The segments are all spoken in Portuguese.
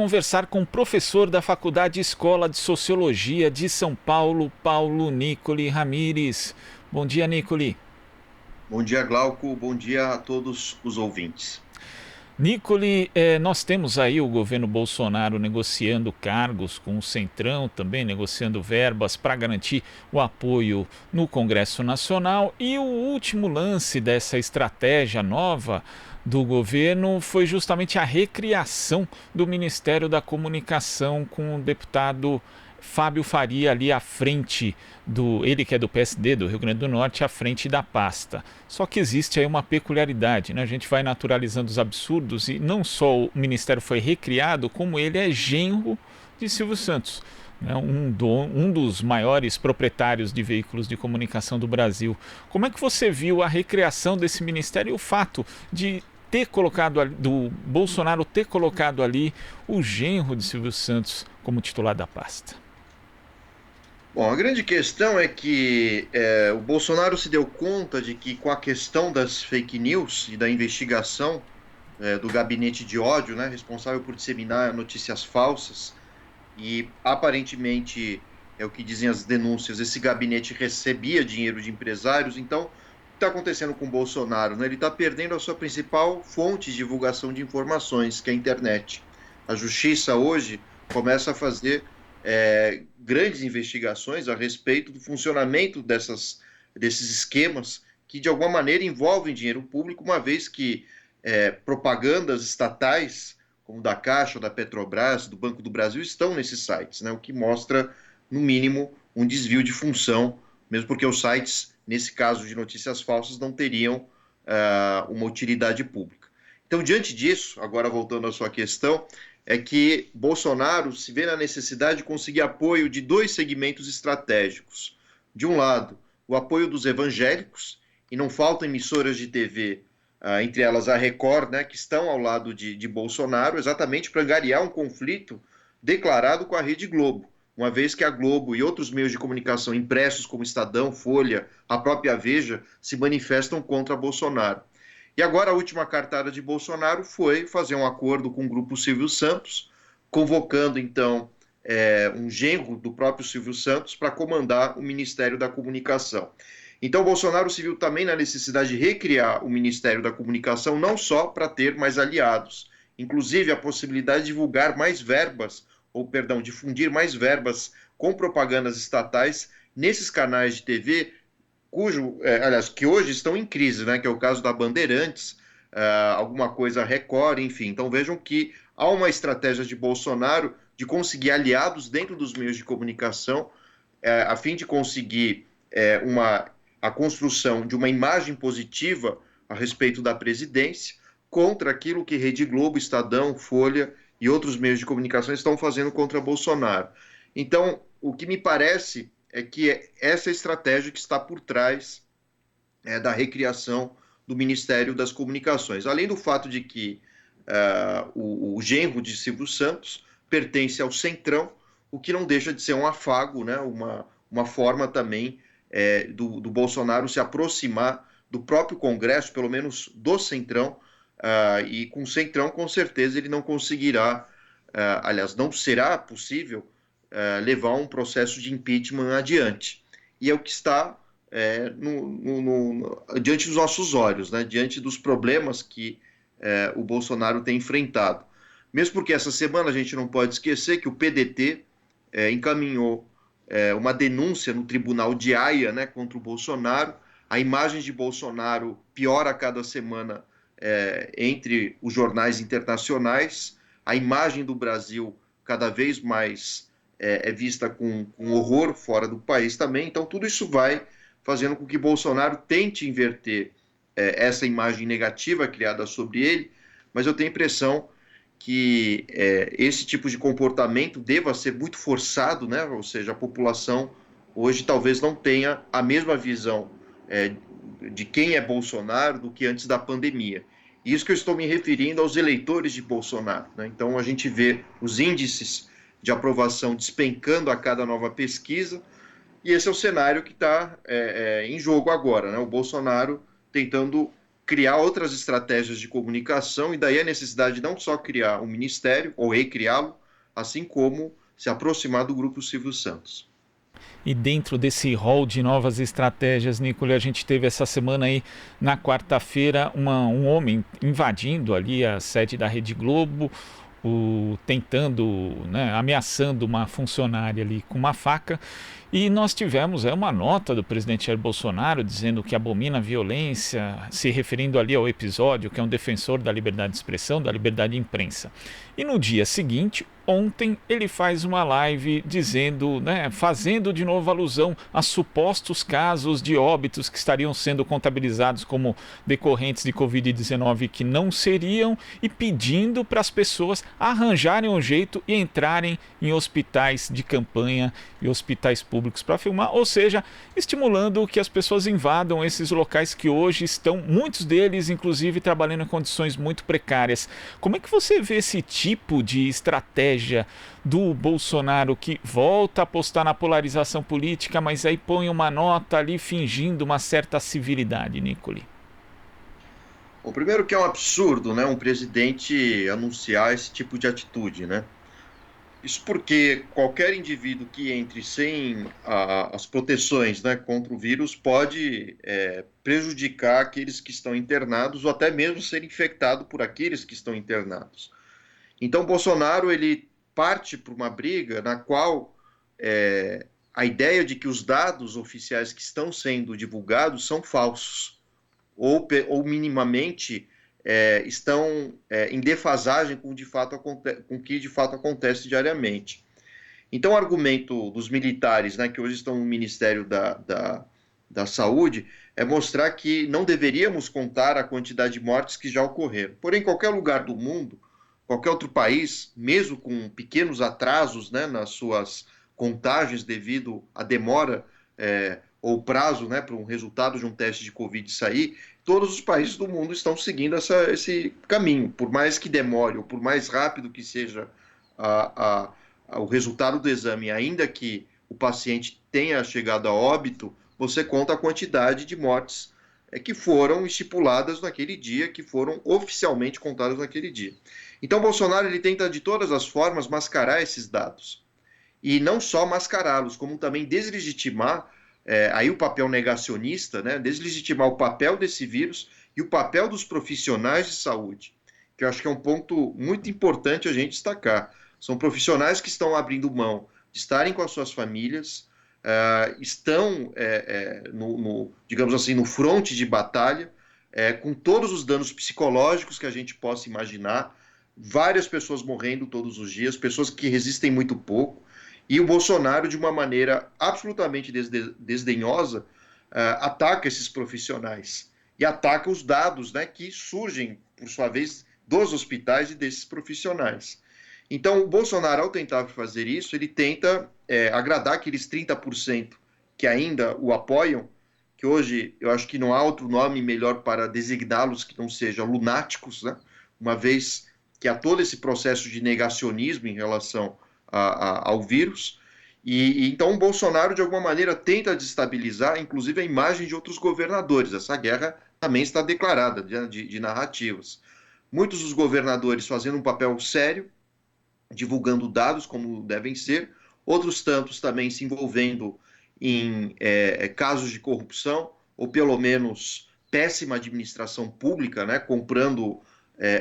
conversar com o professor da Faculdade Escola de Sociologia de São Paulo, Paulo Nicoli Ramires. Bom dia, Nicoli. Bom dia, Glauco. Bom dia a todos os ouvintes. Nicoli, nós temos aí o governo Bolsonaro negociando cargos com o Centrão, também negociando verbas para garantir o apoio no Congresso Nacional. E o último lance dessa estratégia nova do governo foi justamente a recriação do Ministério da Comunicação com o deputado Fábio Faria ali à frente ele que é do PSD do Rio Grande do Norte, à frente da pasta. Só que existe aí uma peculiaridade, né? A gente vai naturalizando os absurdos e não só o ministério foi recriado, como ele é genro de Silvio Santos, né? Um dos maiores proprietários de veículos de comunicação do Brasil. Como é que você viu a recriação desse ministério e o fato de ter colocado do Bolsonaro ter colocado ali o genro de Silvio Santos como titular da pasta? Bom, a grande questão é que o Bolsonaro se deu conta de que com a questão das fake news e da investigação do gabinete de ódio, né, responsável por disseminar notícias falsas, e aparentemente, é o que dizem as denúncias, esse gabinete recebia dinheiro de empresários. Então, o que está acontecendo com o Bolsonaro? Né? Ele está perdendo a sua principal fonte de divulgação de informações, que é a internet. A justiça hoje começa a fazer grandes investigações a respeito do funcionamento desses esquemas que, de alguma maneira, envolvem dinheiro público, uma vez que propagandas estatais, como da Caixa, da Petrobras, do Banco do Brasil, estão nesses sites, né? O que mostra, no mínimo, um desvio de função, mesmo porque os sites, nesse caso de notícias falsas, não teriam uma utilidade pública. Então, diante disso, agora voltando à sua questão, é que Bolsonaro se vê na necessidade de conseguir apoio de dois segmentos estratégicos. De um lado, o apoio dos evangélicos, e não faltam emissoras de TV, entre elas a Record, né, que estão ao lado de Bolsonaro, exatamente para angariar um conflito declarado com a Rede Globo, uma vez que a Globo e outros meios de comunicação impressos como Estadão, Folha, a própria Veja, se manifestam contra Bolsonaro. E agora a última cartada de Bolsonaro foi fazer um acordo com o grupo Silvio Santos, convocando então um genro do próprio Silvio Santos para comandar o Ministério da Comunicação. Então Bolsonaro se viu também na necessidade de recriar o Ministério da Comunicação, não só para ter mais aliados, inclusive a possibilidade de divulgar mais verbas, difundir mais verbas com propagandas estatais nesses canais de TV que hoje estão em crise, né, que é o caso da Bandeirantes, alguma coisa Record, enfim. Então vejam que há uma estratégia de Bolsonaro de conseguir aliados dentro dos meios de comunicação, a fim de conseguir a construção de uma imagem positiva a respeito da presidência contra aquilo que Rede Globo, Estadão, Folha e outros meios de comunicação estão fazendo contra Bolsonaro. Então, o que me parece é que essa estratégia que está por trás da recriação do Ministério das Comunicações. Além do fato de que o genro de Silvio Santos pertence ao Centrão, o que não deixa de ser um afago, né? Uma forma também do Bolsonaro se aproximar do próprio Congresso, pelo menos do Centrão, e com o Centrão, com certeza, ele não conseguirá, aliás, não será possível levar um processo de impeachment adiante. E é o que está diante dos nossos olhos, né? Diante dos problemas que o Bolsonaro tem enfrentado. Mesmo porque essa semana a gente não pode esquecer que o PDT encaminhou uma denúncia no Tribunal de Haia, né, contra o Bolsonaro. A imagem de Bolsonaro piora a cada semana entre os jornais internacionais. A imagem do Brasil cada vez mais vista com horror fora do país também. Então, tudo isso vai fazendo com que Bolsonaro tente inverter essa imagem negativa criada sobre ele, mas eu tenho a impressão que esse tipo de comportamento deva ser muito forçado, né? Ou seja, a população hoje talvez não tenha a mesma visão de quem é Bolsonaro do que antes da pandemia. Isso que eu estou me referindo aos eleitores de Bolsonaro, né? Então, a gente vê os índices de aprovação despencando a cada nova pesquisa, e esse é o cenário que está em jogo agora, né? O Bolsonaro tentando criar outras estratégias de comunicação, e daí a necessidade de não só criar um ministério, ou recriá-lo, assim como se aproximar do Grupo Silvio Santos. E dentro desse rol de novas estratégias, Nicolai, a gente teve essa semana aí, na quarta-feira, um homem invadindo ali a sede da Rede Globo, tentando, né, ameaçando uma funcionária ali com uma faca. E nós tivemos uma nota do presidente Jair Bolsonaro dizendo que abomina a violência, se referindo ali ao episódio, que é um defensor da liberdade de expressão, da liberdade de imprensa. E no dia seguinte, ontem, ele faz uma live dizendo, né, fazendo de novo alusão a supostos casos de óbitos que estariam sendo contabilizados como decorrentes de Covid-19 que não seriam, e pedindo para as pessoas arranjarem um jeito e entrarem em hospitais de campanha e hospitais públicos para filmar, ou seja, estimulando que as pessoas invadam esses locais que hoje estão, muitos deles inclusive trabalhando em condições muito precárias. Como é que você vê esse tipo de estratégia do Bolsonaro, que volta a apostar na polarização política, mas aí põe uma nota ali fingindo uma certa civilidade, Nicoli? O primeiro que é um absurdo, né, um presidente anunciar esse tipo de atitude, né? Isso porque qualquer indivíduo que entre sem as proteções, né, contra o vírus pode prejudicar aqueles que estão internados ou até mesmo ser infectado por aqueles que estão internados. Então, Bolsonaro ele parte para uma briga na qual a ideia de que os dados oficiais que estão sendo divulgados são falsos ou minimamente estão em defasagem com o que de fato acontece diariamente. Então, o argumento dos militares, né, que hoje estão no Ministério da Saúde, é mostrar que não deveríamos contar a quantidade de mortes que já ocorreram. Porém, em qualquer lugar do mundo, qualquer outro país, mesmo com pequenos atrasos, né, nas suas contagens devido à demora ou prazo, né, para um resultado de um teste de Covid sair, todos os países do mundo estão seguindo esse caminho. Por mais que demore ou por mais rápido que seja o resultado do exame, ainda que o paciente tenha chegado a óbito, você conta a quantidade de mortes que foram estipuladas naquele dia, que foram oficialmente contadas naquele dia. Então, Bolsonaro ele tenta de todas as formas mascarar esses dados. E não só mascará-los, como também deslegitimar aí o papel negacionista, né? Deslegitimar o papel desse vírus e o papel dos profissionais de saúde, que eu acho que é um ponto muito importante a gente destacar. São profissionais que estão abrindo mão de estarem com as suas famílias, estão, digamos assim, no fronte de batalha, com todos os danos psicológicos que a gente possa imaginar, várias pessoas morrendo todos os dias, pessoas que resistem muito pouco, e o Bolsonaro, de uma maneira absolutamente desdenhosa, ataca esses profissionais e ataca os dados, né, que surgem, por sua vez, dos hospitais e desses profissionais. Então, o Bolsonaro, ao tentar fazer isso, ele tenta agradar aqueles 30% que ainda o apoiam, que hoje eu acho que não há outro nome melhor para designá-los que não sejam lunáticos, né? Uma vez que há todo esse processo de negacionismo em relação ao vírus. E então o Bolsonaro, de alguma maneira, tenta destabilizar, inclusive, a imagem de outros governadores. Essa guerra também está declarada de narrativas. Muitos dos governadores fazendo um papel sério, divulgando dados como devem ser, outros tantos também se envolvendo em casos de corrupção, ou pelo menos péssima administração pública, né, comprando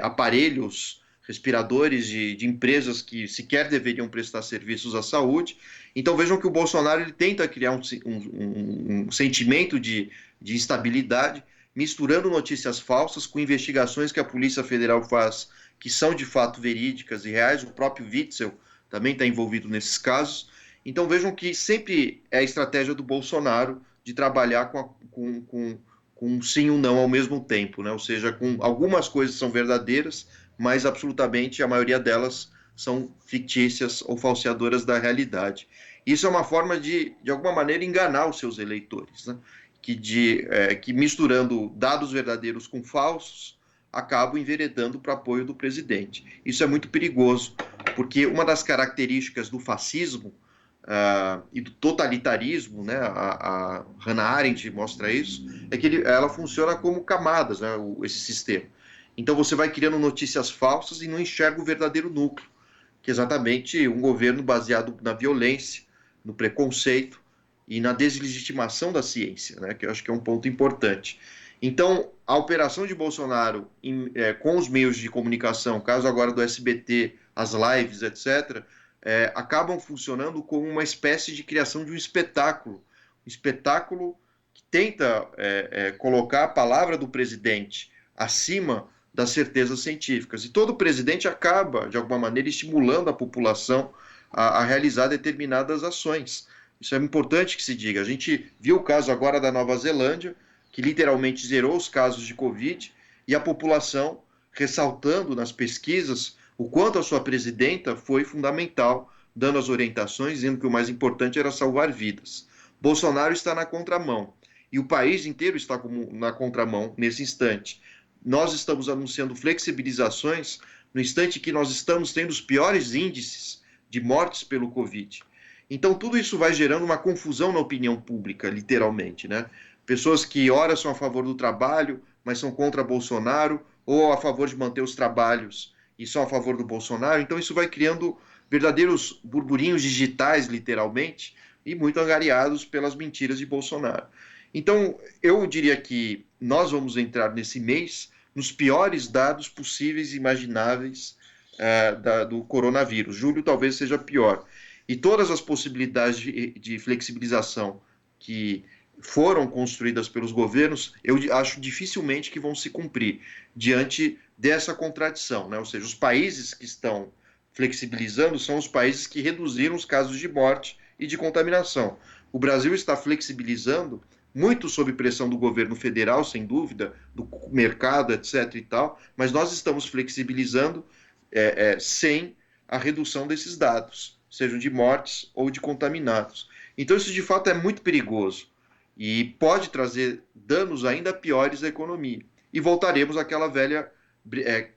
aparelhos, respiradores de empresas que sequer deveriam prestar serviços à saúde. Então vejam que o Bolsonaro ele tenta criar um sentimento de instabilidade, misturando notícias falsas com investigações que a Polícia Federal faz, que são de fato verídicas e reais. O próprio Witzel também está envolvido nesses casos. Então vejam que sempre é a estratégia do Bolsonaro de trabalhar com um sim e um não ao mesmo tempo, né? Ou seja, com algumas coisas são verdadeiras, mas absolutamente a maioria delas são fictícias ou falseadoras da realidade. Isso é uma forma de alguma maneira, enganar os seus eleitores, né? Que misturando dados verdadeiros com falsos, acabam enveredando para apoio do presidente. Isso é muito perigoso, porque uma das características do fascismo e do totalitarismo, né? A Hannah Arendt mostra isso, é que ela funciona como camadas, né? Esse sistema. Então você vai criando notícias falsas e não enxerga o verdadeiro núcleo, que é exatamente um governo baseado na violência, no preconceito e na deslegitimação da ciência, né? Que eu acho que é um ponto importante. Então, a operação de Bolsonaro com os meios de comunicação, caso agora do SBT, as lives, etc., acabam funcionando como uma espécie de criação de um espetáculo que tenta colocar a palavra do presidente acima das certezas científicas. E todo presidente acaba, de alguma maneira, estimulando a população a realizar determinadas ações. Isso é importante que se diga. A gente viu o caso agora da Nova Zelândia, que literalmente zerou os casos de Covid, e a população ressaltando nas pesquisas o quanto a sua presidenta foi fundamental, dando as orientações, dizendo que o mais importante era salvar vidas. Bolsonaro está na contramão, e o país inteiro está na contramão nesse instante. Nós estamos anunciando flexibilizações no instante que nós estamos tendo os piores índices de mortes pelo Covid. Então, tudo isso vai gerando uma confusão na opinião pública, literalmente, né? Pessoas que, ora, são a favor do trabalho, mas são contra Bolsonaro, ou a favor de manter os trabalhos e são a favor do Bolsonaro. Então, isso vai criando verdadeiros burburinhos digitais, literalmente, e muito angariados pelas mentiras de Bolsonaro. Então, eu diria que nós vamos entrar nesse mês nos piores dados possíveis e imagináveis do coronavírus. Julho talvez seja pior. E todas as possibilidades de flexibilização que foram construídas pelos governos, eu acho dificilmente que vão se cumprir diante dessa contradição, né? Ou seja, os países que estão flexibilizando são os países que reduziram os casos de morte e de contaminação. O Brasil está flexibilizando muito sob pressão do governo federal, sem dúvida, do mercado, etc. e tal, mas nós estamos flexibilizando sem a redução desses dados, sejam de mortes ou de contaminados. Então isso de fato é muito perigoso e pode trazer danos ainda piores à economia. E voltaremos àquela velha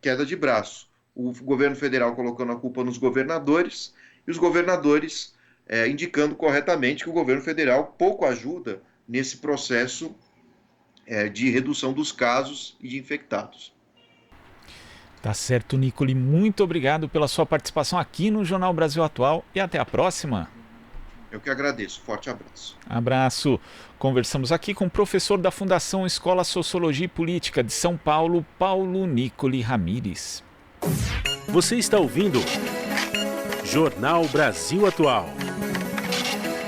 queda de braço. O governo federal colocando a culpa nos governadores e os governadores indicando corretamente que o governo federal pouco ajuda nesse processo de redução dos casos e de infectados. Tá certo, Nicoli. Muito obrigado pela sua participação aqui no Jornal Brasil Atual e até a próxima. Eu que agradeço. Forte abraço. Abraço. Conversamos aqui com o professor da Fundação Escola Sociologia e Política de São Paulo, Paulo Nicoli Ramires. Você está ouvindo Jornal Brasil Atual.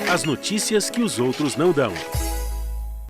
As notícias que os outros não dão.